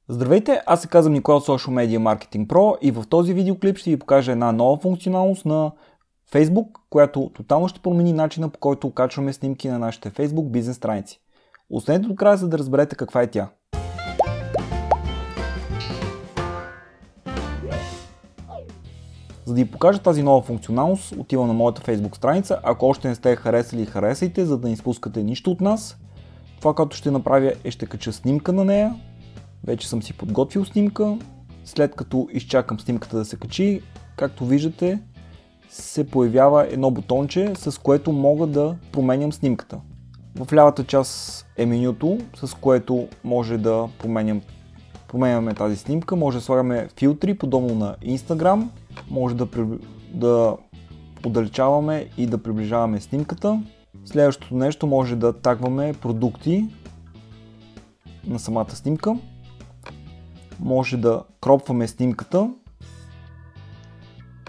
Здравейте, аз се казвам Никола от Social Media Marketing Pro и в този видеоклип ще ви покажа една нова функционалност на Facebook, която тотално ще промени начина, по който качваме снимки на нашите Facebook бизнес страници. Останете до края, за да разберете каква е тя. За да ви покажа тази нова функционалност, отивам на моята Facebook страница. Ако още не сте я харесали, харесайте, за да не изпускате нищо от нас. Това, което ще направя е ще кача снимка на нея. Вече съм си подготвил снимка. След като изчакам снимката да се качи, както виждате, се появява едно бутонче, с което мога да променям снимката. В лявата част е менюто, с което може да променяме тази снимка. Може да слагаме филтри, подобно на Instagram. Може да отдалечаваме и да приближаваме снимката. Следващото нещо, може да тагваме продукти на самата снимка. Може да кропваме снимката,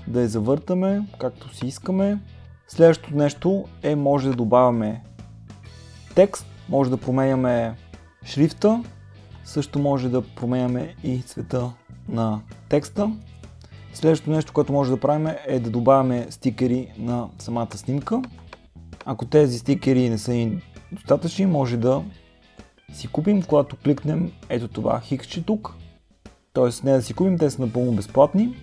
да я завъртаме както си искаме. Следващото нещо е, може да добавяме текст, може да променяме шрифта, също може да променяме и цвета на текста. Следващото нещо, което може да правим, е да добавяме стикери на самата снимка. Ако тези стикери не са ни достатъчни, може да си купим, когато кликнем ето това хиксче тук. Тоест не да си купим, те са напълно безплатни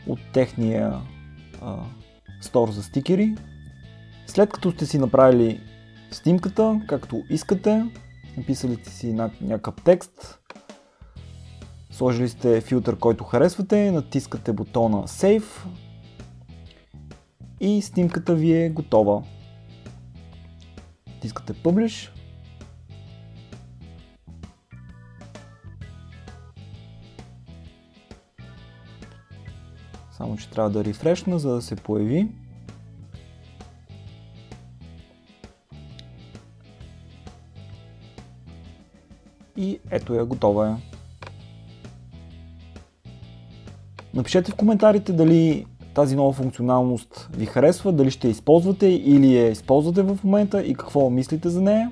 от техния стор за стикери. След като сте си направили снимката, както искате, написали сте си някакъв текст, сложили сте филтър, който харесвате, натискате бутона Save и снимката ви е готова. Натискате Publish. Само че трябва да рефрешна, за да се появи. И ето я, готова е. Напишете в коментарите дали тази нова функционалност ви харесва, дали ще я използвате или я използвате в момента и какво мислите за нея.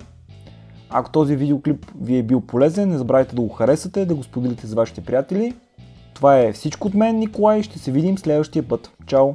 Ако този видеоклип ви е бил полезен, не забравяйте да го харесате, да го споделите с вашите приятели. Това е всичко от мен, Николай, ще се видим следващия път. Чао!